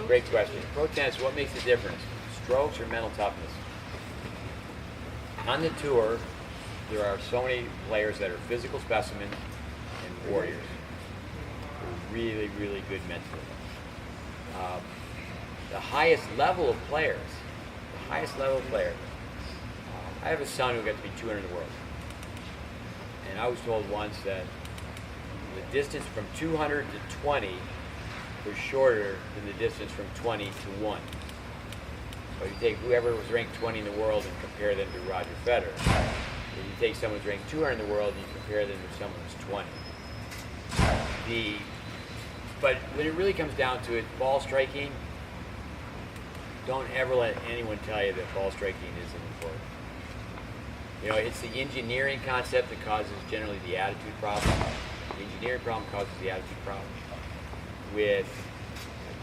Great question. Pro tennis, what makes the difference? Strokes or mental toughness? On the tour, there are so many players that are physical specimens and warriors. They're really, really good mentally. The highest level of players, I have a son who got to be 200 in the world. And I was told once that the distance from 200 to 20 was shorter than the distance from 20 to 1. So you take whoever was ranked 20 in the world and compare them to Roger Federer. If you take someone who's ranked 200 in the world and you compare them to someone who's 20. But when it really comes down to it, ball striking, don't ever let anyone tell you that ball striking isn't important. You know, it's the engineering concept that causes generally the attitude problem. The engineering problem causes the attitude problem.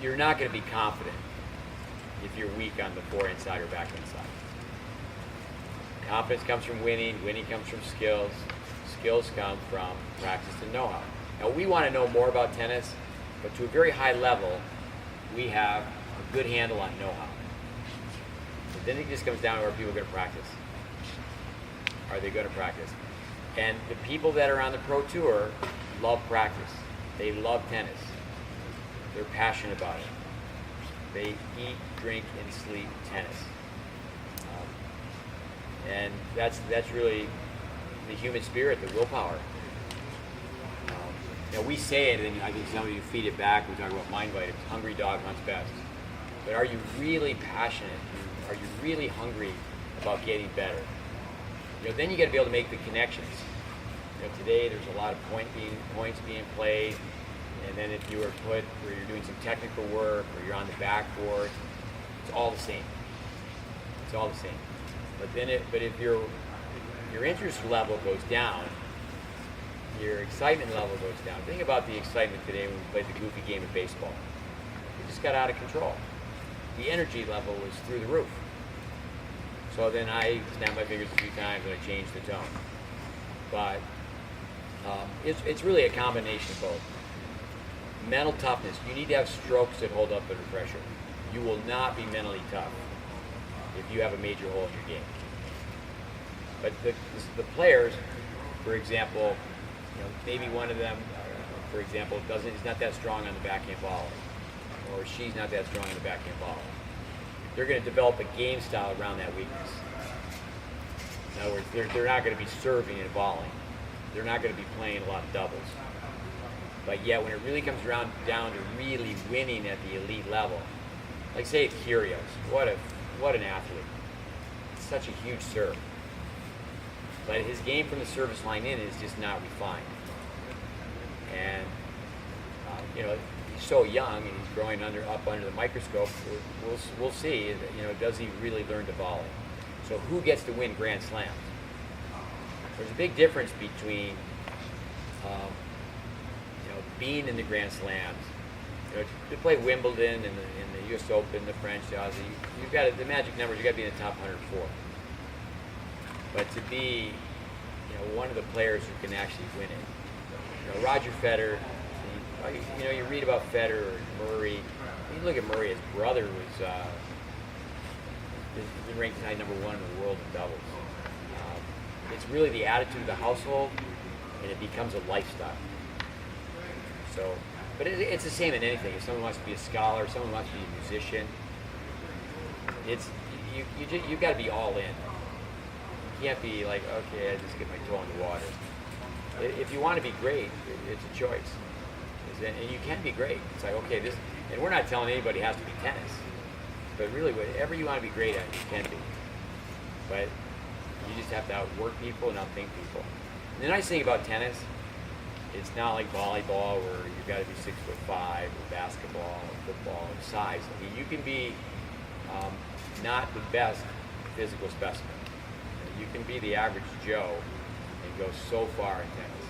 You're not going to be confident if you're weak on the forehand side or backhand side. Confidence comes from winning comes from skills come from practice and know-how. Now we want to know more about tennis, but to a very high level, we have a good handle on know-how. But then it just comes down to are people going to practice? Are they going to practice? And the people that are on the pro tour love practice. They love tennis. They're passionate about it. They eat, drink, and sleep tennis. And that's really the human spirit, the willpower. Now we say it, and I think some of you feed it back. We talk about mind vitamins. Hungry dog hunts best. But are you really passionate? Are you really hungry about getting better? You know, then you got to be able to make the connections. You know, today there's a lot of points being played, and then if you were put where you're doing some technical work or you're on the backboard, it's all the same. It's all the same. But if your interest level goes down, your excitement level goes down. Think about the excitement today when we played the goofy game of baseball. It just got out of control. The energy level was through the roof. So then I snapped my fingers a few times and I changed the tone. But it's really a combination of both. Mental toughness. You need to have strokes that hold up under pressure. You will not be mentally tough if you have a major hole in your game. But the players, for example, you know, maybe one of them, for example, is not that strong on the backhand volley, or she's not that strong on the backhand volley. They're going to develop a game style around that weakness. In other words, they're not going to be serving and volleying. They're not going to be playing a lot of doubles. But yet, when it really comes down to really winning at the elite level, like say at Kyrgios, what an athlete! Such a huge serve. But his game from the service line in is just not refined. And you know, he's so young and he's growing up under the microscope. We'll see. You know, does he really learn to volley? So who gets to win Grand Slams? There's a big difference between you know, being in the Grand Slams. You know, to play Wimbledon and the U.S. Open, the French, the Aussie, you've got the magic numbers. You got to be in the top 104. But to be, you know, one of the players who can actually win it. You know, Roger Federer. You know, you read about Federer or Murray. You look at Murray. His brother was been ranked high number 1 in the world in doubles. It's really the attitude of the household, and it becomes a lifestyle. So, but it's the same in anything. If someone wants to be a scholar, someone wants to be a musician, you've got to be all in. You can't be like, okay, I just get my toe in the water. If you want to be great, it's a choice. And you can be great. It's like, okay, and we're not telling anybody it has to be tennis. But really, whatever you want to be great at, you can be. But you just have to outwork people and outthink people. And the nice thing about tennis, it's not like volleyball where you've got to be 6'5", or basketball, or football, or size. I mean, you can be not the best physical specimen. You can be the average Joe and go so far in tennis.